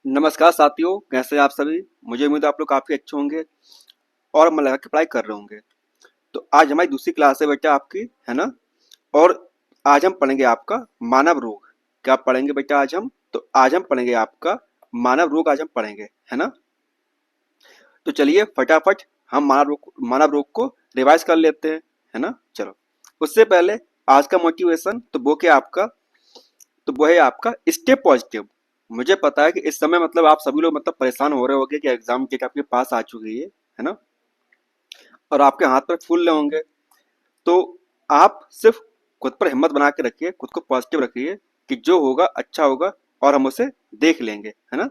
नमस्कार साथियों, कैसे हैं आप सभी। मुझे उम्मीद है आप लोग काफ़ी अच्छे होंगे और मन लगा के पढ़ाई कर रहे होंगे। तो आज हमारी दूसरी क्लास है बेटा आपकी, है ना। और आज हम पढ़ेंगे आपका मानव रोग। क्या पढ़ेंगे बेटा आज हम? तो आज हम पढ़ेंगे आपका मानव रोग, आज हम पढ़ेंगे, है ना। तो चलिए फटाफट हम मानव रोग को रिवाइज कर लेते हैं, है ना। चलो, उससे पहले आज का मोटिवेशन तो वो क्या आपका, तो वो है आपका स्टे पॉजिटिव। मुझे पता है कि इस समय मतलब आप सभी लोग मतलब परेशान हो रहे होंगे कि एग्जाम डेट आपके पास आ चुकी है ना। और आपके हाथ पर फूल रहे होंगे। तो आप सिर्फ खुद पर हिम्मत बना के रखिए, खुद को पॉजिटिव रखिए कि जो होगा अच्छा होगा और हम उसे देख लेंगे, है ना।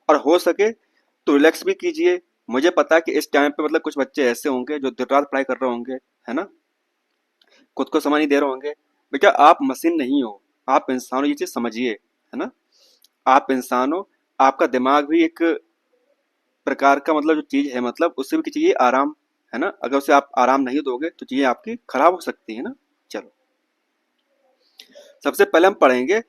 और हो सके तो रिलैक्स भी कीजिए। मुझे पता है कि इस टाइम पे मतलब कुछ बच्चे ऐसे होंगे जो दिन रात पढ़ाई कर रहे होंगे, है ना, खुद को समय नहीं दे रहे होंगे। बेटा आप मशीन नहीं हो, आप इंसान हो, ये चीज समझिए, है ना। आप इंसान हो, आपका दिमाग भी एक प्रकार का मतलब जो चीज है, मतलब उससे भी चाहिए आराम, है ना। अगर उसे आप आराम नहीं दोगे तो चीजें आपकी खराब हो सकती है ना। चलो, सबसे पहले हम पढ़ेंगे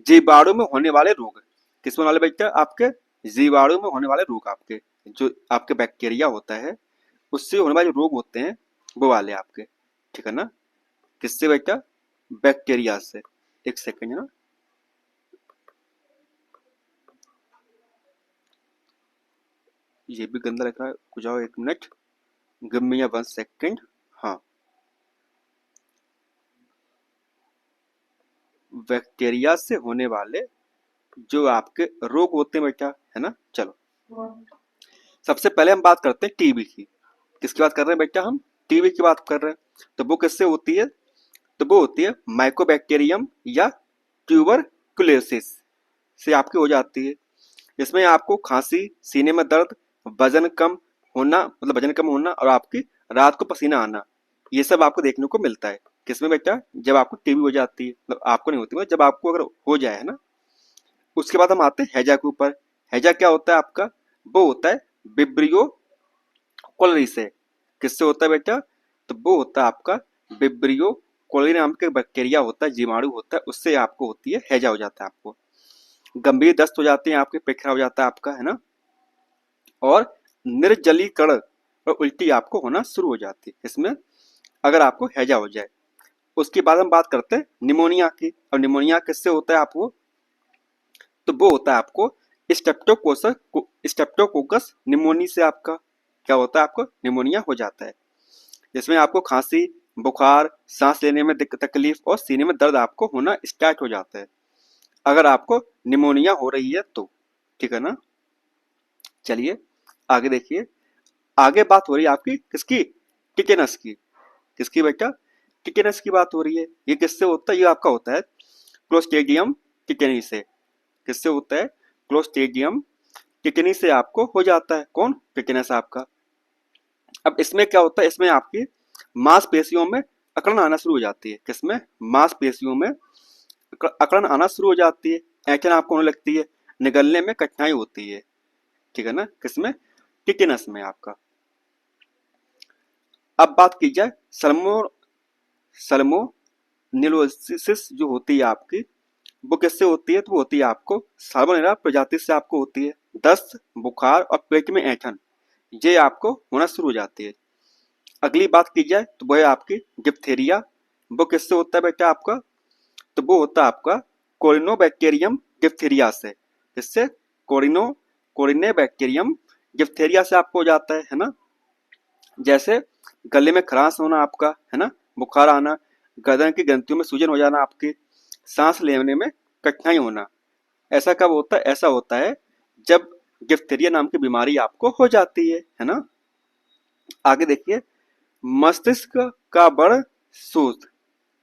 जीवाणु में होने वाले रोग। किस में वाले बेटा? आपके जीवाणु में होने वाले रोग, आपके जो आपके बैक्टीरिया होता है उससे होने वाले जो रोग होते हैं वो वाले आपके, ठीक है ना। किससे बेटा? बैक्टीरिया से। एक सेकंड, है ना। ये भी गंदा लग रहा है, रुक जाओ एक मिनट, गिव मी 1 सेकंड। हाँ, बैक्टीरिया से होने वाले जो आपके रोग होते हैं बेटा, है ना। चलो, सबसे पहले हम बात करते हैं टीबी की। किसकी बात कर रहे हैं बेटा हम? टीबी की बात कर रहे हैं। तो वो किससे होती है? तो वो होती है माइकोबैक्टीरियम या ट्यूबरकुलोसिस से आपकी हो जाती है। इसमें आपको खांसी, सीने में दर्द, वजन कम होना, मतलब वजन कम होना, और आपकी रात को पसीना आना, ये सब आपको देखने को मिलता है। किसमें बेटा? जब आपको टीबी हो जाती है, मतलब आपको नहीं होती, मतलब जब आपको अगर हो जाए, है ना। उसके बाद हम आते हैं हैजा के ऊपर। हैजा क्या होता है आपका? वो होता है विब्रियो कोलरी से। किससे होता है बेटा? तो वो होता है आपका विब्रियो कोलरी नाम के बैक्टीरिया होता है, जीवाणु होता है, उससे आपको होती है हैजा, हो जाता है आपको। गंभीर दस्त हो जाते हैं आपके, पेट खराब हो जाता है आपका, है ना। और निर्जलीकरण और उल्टी आपको होना शुरू हो जाती है इसमें, अगर आपको हैजा हो जाए। उसके बाद हम बात करते हैं निमोनिया की। और निमोनिया किससे होता है आपको? तो वो होता है आपको स्टेप्टोकोकस निमोनी से आपका क्या होता है, आपको निमोनिया हो जाता है। जिसमें आपको खांसी, बुखार, सांस लेने में तकलीफ और सीने में दर्द आपको होना स्टार्ट हो जाता है, अगर आपको निमोनिया हो रही है तो, ठीक है ना। चलिए आगे देखिए। आगे बात हो रही है आपकी किसकी? टिटेनस की। किसकी बेटा? टिटेनस की बात हो रही है। ये किससे होता है? ये आपका होता है क्लोस्ट्रीडियम टिटेनी से। किससे होता है? क्लोस्ट्रीडियम टिटेनी से आपको हो जाता है। कौन? टिटेनस आपका। अब इसमें क्या होता है? इसमें आपकी मांसपेशियों में अकड़न आना शुरू हो जाती है। किसमें? मांसपेशियों में अकड़न आना शुरू हो जाती है, ऐंठन आपको होने लगती है, निगलने में कठिनाई होती है, ठीक है ना। किसमें? टिटेनस में आपका। अब बात की जाए सल्मोनेलोसिस जो होती है आपकी, वो किससे होती है? तो वो होती है आपको साल्मोनेला प्रजाति से आपको होती है। दस्त, बुखार और पेट में ऐंठन, ये आपको होना शुरू हो जाती है। अगली बात की जाए तो वो है आपकी डिप्थेरिया। वो किससे होता है बेटा आपका? तो वो होता है आपका कोरिनोबैक्टीरियम डिप्थेरिया से। किससे? कोरिनो कोरिनेबैक्टीरियम डिप्थेरिया से आपको हो जाता है ना। जैसे गले में खराश होना आपका, है ना, बुखार आना, गर्दन की ग्रंथियों में सूजन हो जाना आपकी, सांस लेने में कठिनाई होना। ऐसा कब होता है? ऐसा होता है जब डिप्थेरिया नाम की बीमारी आपको हो जाती है ना। आगे देखिए, मस्तिष्क का बड़ सूज,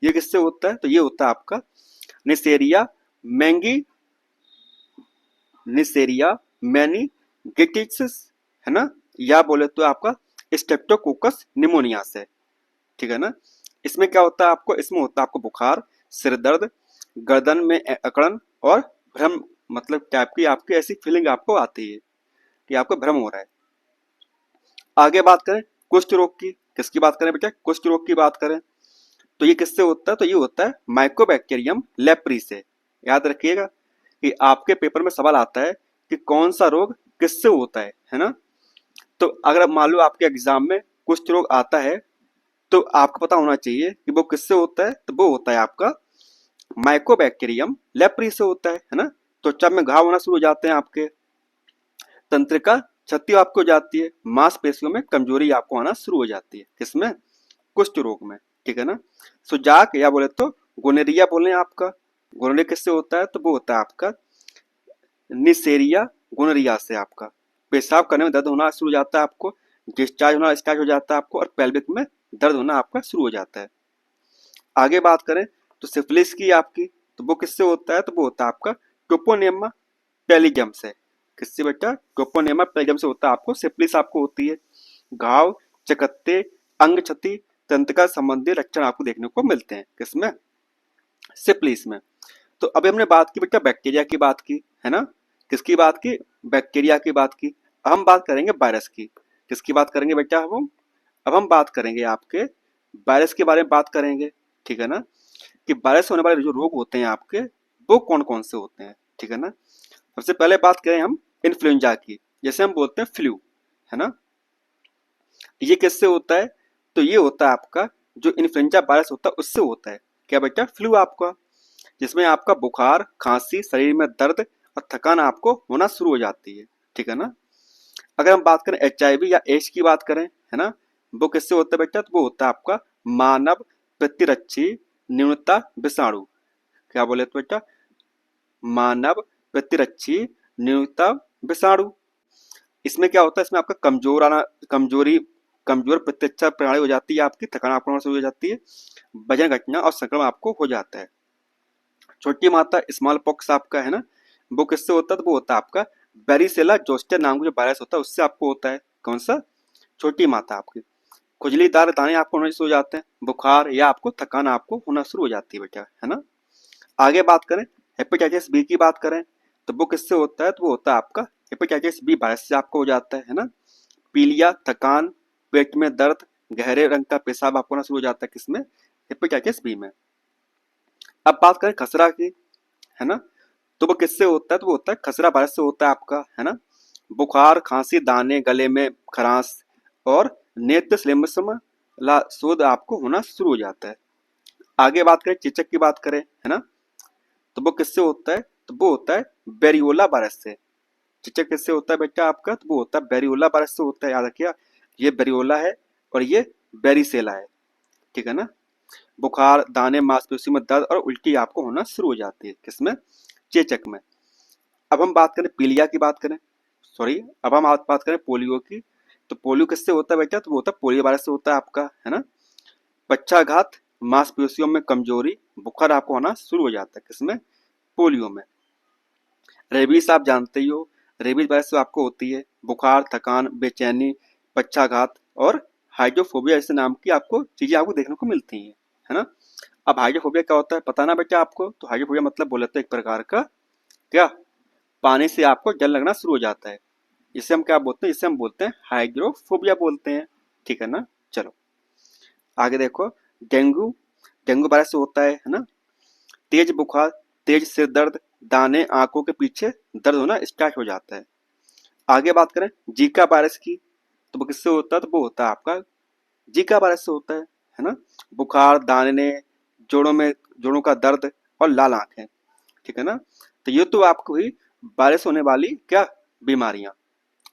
ये किससे होता है? तो ये होता है आपका निसेरिया मैंगी निसेरिया मैनिगेटिस, है ना, या बोले तो आपका स्टेप्टोकोकस निमोनिया से, ठीक है ना। इसमें क्या होता है आपको? इसमें होता है आपको बुखार, सिर दर्द, गर्दन में अकड़न और भ्रम, मतलब टाइप की आपकी ऐसी फीलिंग आपको आती है कि आपको भ्रम हो रहा है। आगे बात करें कुष्ठ रोग की। किसकी बात करें बेटा? कुष्ठ रोग की बात करें तो ये किससे होता है? तो ये होता है माइकोबैक्टीरियम लेप्री से। याद रखिएगा कि आपके पेपर में सवाल आता है कि कौन सा रोग किससे होता है ना। तो अगर मान लो आपके एग्जाम में कुछ रोग आता है तो आपको पता होना चाहिए कि वो किससे होता है। तो वो होता है आपका माइकोबैक्टीरियम लेप्री से होता है ना। त्वचा में घाव होना शुरू हो जाते हैं आपके, तंत्रिका क्षति आपको हो जाती है, मांसपेशियों में कमजोरी आपको आना शुरू हो जाती है, किसमें, कुष्ठ रोग में, ठीक है ना। सुजाक या बोले तो गोनेरिया बोले आपका, गोनेरिया किससे होता है, तो वो होता है आपका निसेरिया गोनेरिया से। आपका पेशाब करने में दर्द होना शुरू हो जाता है आपको, डिस्चार्ज होना स्टार्ट हो जाता है आपको, और पेल्विक में दर्द होना आपका शुरू हो जाता है। आगे बात करें तो सिफिलिस की आपकी, तो वो किससे होता है, तो वो होता है आपका टोपोनेमा पेलिगम से। किससे बेटा, टोपोनेमा पेलिगम से होता है आपको सिफिलिस आपको होती है। घाव, चकत्ते, अंग क्षति, तंत्रिका संबंधी लक्षण आपको देखने को मिलते हैं, किसमें, सिफिलिस में। तो अभी हमने बात की बेटा बैक्टीरिया की बात की, है ना। किसकी बात की, बैक्टीरिया की बात की। अब हम बात करेंगे वायरस की। किसकी बात करेंगे बेटा हम, अब हम बात करेंगे आपके वायरस के बारे में बात करेंगे, ठीक है ना, कि वायरस होने वाले जो रोग होते हैं आपके वो कौन कौन से होते हैं, ठीक है ना। सबसे पहले बात करें हम इन्फ्लुएंजा की, जैसे हम बोलते हैं फ्लू, है ना। ये किससे होता है, तो ये होता है आपका जो इन्फ्लुएंजा वायरस होता है उससे होता है। क्या बेटा, फ्लू आपका, जिसमें आपका बुखार, खांसी, शरीर में दर्द और थकान आपको होना शुरू हो जाती है, ठीक है ना। अगर हम बात करें HIV या एड्स की बात करें, है ना, वो किससे होता है बेटा, तो वो होता है आपका मानव प्रतिरक्षी न्यूनता विषाणु। क्या बोले तो बेटा, मानव प्रतिरक्षी न्यूनता विषाणु। इसमें क्या होता है, इसमें आपका कमजोर प्रतिरक्षा प्रणाली हो जाती है आपकी, थकान आपको होना शुरू हो जाती है, वजन घटना और संक्रमण आपको हो जाता है। छोटी मात्रा स्मॉल पॉक्स आपका, है ना, वो किससे होता है, तो वो होता है आपका बेरिसेला जोस्टर नाम का जो वायरस होता है उससे आपको होता है। कौन सा, छोटी मात्रा आपकी। खुजलीदार दाने आपको होने शुरू हो जाते हैं, बुखार या आपको थकान आपको होना शुरू हो जाती है बेटा, है ना। आगे बात करें हेपेटाइटिस बी की बात करें, तो वो किससे होता है, तो वो होता है आपका हेपेटाइटिस बी वायरस से आपको हो जाता है ना। पीलिया, थकान, पेट में दर्द, गहरे रंग का पेशाब आपको होना शुरू हो जाता है, किसमें, हेपेटाइटिस बी में। अब बात करें खसरा की, है ना, तो वो किससे होता है, तो वो होता है खसरा वायरस से होता है आपका, है ना। बुखार, खांसी, दाने गले में, खरांश और नेत्र श्लेष्म ला शोध आपको होना शुरू हो जाता है। आगे बात करें चेचक की बात करें, है ना, तो वो किससे होता है, तो वो होता है बेरियोला वायरस से। चेचक किससे होता है बेटा आपका, तो वो होता है बेरियोला वायरस से होता है, याद रखिए। ये बेरियोला है और ये बेरिसेला है, ठीक है ना। बुखार, दाने, मांसपेशियों में दर्द और उल्टी आपको होना शुरू हो जाती है, किसमें, चेचक में। अब हम बात करें पीलिया की बात करें, सॉरी, अब हम बात करें पोलियो की, तो पोलियो किससे होता है बेटा, तो वो होता है पोलियो वायरस से होता है आपका, है ना। पक्षाघात, मांसपेशियों में कमजोरी, बुखार आपको होना शुरू हो जाता है, किसमें, पोलियो में। रेबीज आप जानते ही हो, रेबीज वायरस से आपको होती है बुखार, थकान, बेचैनी, पक्षाघात और हाइड्रोफोबिया ऐसे नाम की आपको चीजें आपको देखने को मिलती हैं, है ना। अब हाइड्रोफोबिया क्या होता है पता ना बेटा आपको, तो हाइड्रोफोबिया मतलब बोले तो एक प्रकार का क्या, पानी से आपको डर लगना शुरू हो जाता है। इसे हम क्या बोलते हैं, इसे हम बोलते हैं हाइड्रोफोबिया बोलते हैं, ठीक है ना। चलो आगे देखो, डेंगू, डेंगू वायरस से होता है ना। तेज बुखार, तेज सिर दर्द, दाने आंखों के पीछे दर्द होना स्टार्ट हो जाता है। आगे बात करें जीका वायरस की, तो वो किससे होता है, तो वो होता है आपका जीका वायरस से होता है ना। बुखार, दाने, जोड़ों में, जोड़ों का दर्द और लाल आंखें, ठीक है ना। तो ये तो आपको ही वायरस होने वाली क्या, बीमारियां,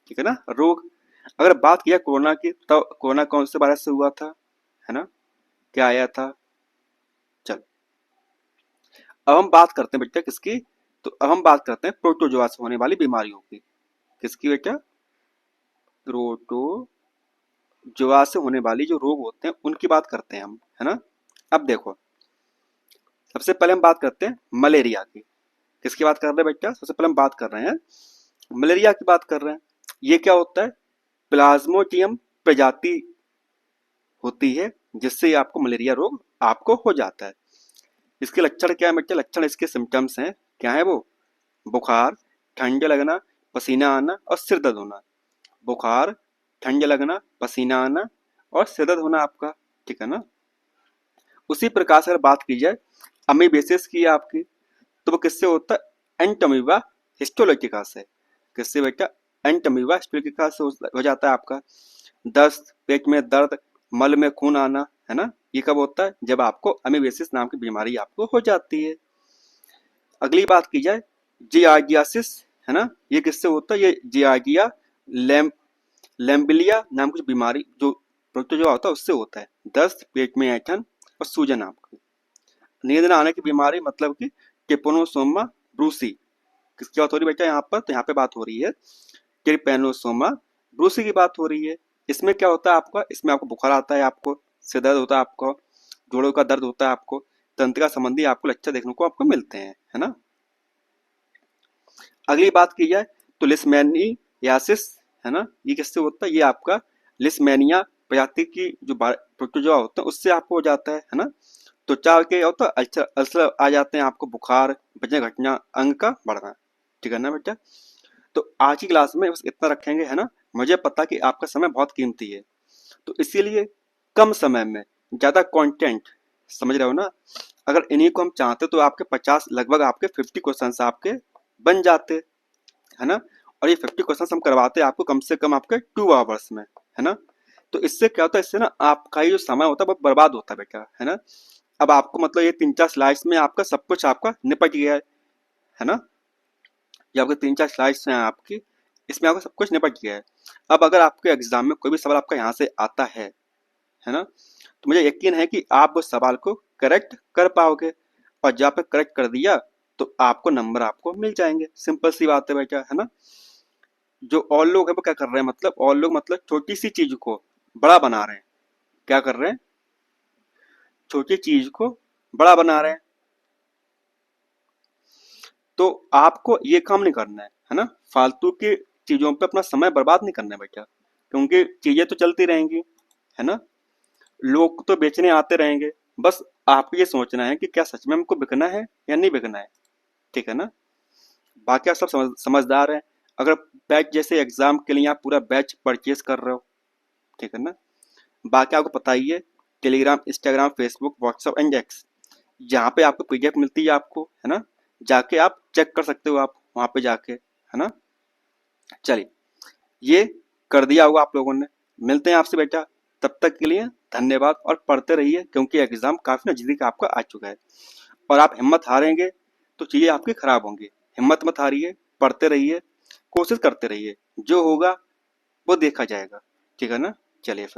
ठीक है ना, रोग। अगर बात किया कोरोना की, तो कोरोना कौन से वायरस से हुआ था, है ना, क्या आया था। चल अब हम बात करते हैं बेटा किसकी, तो अब हम बात करते हैं प्रोटोजोआ से होने वाली बीमारियों की। किसकी बेटा, प्रोटोजोआ से होने वाली जो रोग होते हैं उनकी बात करते हैं हम, है ना। अब देखो सबसे पहले हम बात करते हैं मलेरिया की। किसकी बात कर रहे हैं बेटा, सबसे पहले हम बात कर रहे हैं मलेरिया की बात कर रहे हैं। ये क्या होता है, प्लाज्मोडियम प्रजाति होती है जिससे आपको मलेरिया रोग आपको हो जाता है। इसके लक्षण क्या है बेटा, लक्षण इसके सिम्टम्स हैं, क्या है वो, बुखार, ठंड लगना, पसीना आना और सिर दर्द होना। बुखार, ठंड लगना, पसीना आना और सिर दर्द होना आपका, ठीक है ना। उसी प्रकार से अगर बात की जाए अमीबेसिस की आपकी, तो वो किससे होता है, एंटोमीबा हिस्टोलिटिका से। किससे बेटा, एंटमीबा स्पिलिका से हो जाता है आपका। दस्त, पेट में दर्द, मल में खून आना, है ना, ये कब होता है, जब आपको अमीबेसिस नाम की बीमारी आपको हो जाती है। अगली बात की जाए जियार्जियासिस, है ना, ये किससे होता है, ये जियार्जिया लैम्बिलिया नाम की बीमारी जो प्रोटोजोआ होता है उससे होता है। दस्त, पेट में ऐंठन और सूजन आपको। नींद न आने की बीमारी मतलब कि ट्रिपेनोसोमा ब्रूसी, किसकी बात हो रही है बेटा यहाँ पर, तो यहाँ पे बात हो रही है ट्रिपेनोसोमा ब्रूसी की बात हो रही है। इसमें क्या होता है आपका, इसमें आपको बुखार आता है, आपको सिर दर्द होता है, आपको जोड़ों का दर्द होता है, आपको तंत्रिका संबंधी आपको लक्षण देखने को आपको मिलते हैं, है ना। अगली बात की जाए तो लिस्मेनियासिस, है ना, ये किससे होता है, ये आपका लिस्मेनिया प्रजाति की जो प्रोटोजोआ होता है उससे आपको हो जाता है ना। त्वचा के होता है अल्सर आ जाते हैं आपको, बुखार, वजन घटना, अंग का बढ़ना, ठीक है ना बेटा। तो आज की क्लास में बस इतना रखेंगे, है ना। मुझे पता कि आपका समय बहुत कीमती है, तो इसीलिए कम समय में ज़्यादा कंटेंट, समझ रहे हो ना। अगर इन्हीं को हम चाहते तो आपके 50 लगभग आपके 50 क्वेश्चन आपके बन जाते, है ना। और ये 50 क्वेश्चन हम करवाते आपको कम से कम आपके 2 आवर्स में, है ना। तो इससे क्या होता है, इससे ना आपका ही जो समय होता है वो बर्बाद होता है बेटा, है ना। अब आपको मतलब ये 3-4 स्लाइड्स में आपका सब कुछ आपका निपट गया है ना। ये आपके 3-4 स्लाइड्स हैं आपकी, इसमें आपका सब कुछ निपट गया है। अब अगर आपके एग्जाम में कोई भी सवाल आपका यहाँ से आता है ना, तो मुझे यकीन है कि आप उस सवाल को करेक्ट कर पाओगे, और जब आपने करेक्ट कर दिया तो आपको नंबर आपको मिल जाएंगे। सिंपल सी बात है बेटा, है ना। जो और लोग हैं वो क्या कर रहे हैं, मतलब और लोग मतलब छोटी सी चीज को बड़ा बना रहे हैं। क्या कर रहे हैं, छोटी चीज को बड़ा बना रहे हैं। तो आपको ये काम नहीं करना है ना, फालतू की चीजों पे अपना समय बर्बाद नहीं करना है बेटा, क्योंकि चीजें तो चलती रहेंगी, है ना। लोग तो बेचने आते रहेंगे, बस आपको ये सोचना है कि क्या सच में हमको बिकना है या नहीं बिकना है, ठीक है ना। बाकी आप सब समझदार हैं। अगर बैच जैसे एग्जाम के लिए आप पूरा बैच परचेज कर रहे हो, ठीक है ना। बाकी आपको पता ही है, Telegram, Instagram, Facebook, WhatsApp and X, जहाँ पे आपको पीडीएफ मिलती है आपको, है ना, जाके आप चेक कर सकते हो आप वहाँ पे जाके, है ना। चलिए, ये कर दिया होगा आप लोगों ने। मिलते हैं आपसे बेटा, तब तक के लिए धन्यवाद, और पढ़ते रहिए क्योंकि एग्जाम काफी नजदीक आपका आ चुका है। और आप हिम्मत हारेंगे तो चीजें आपकी खराब होंगी। हिम्मत मत हारिए, पढ़ते रहिए, कोशिश करते रहिए, जो होगा वो देखा जाएगा, ठीक है ना। चलिए फिर।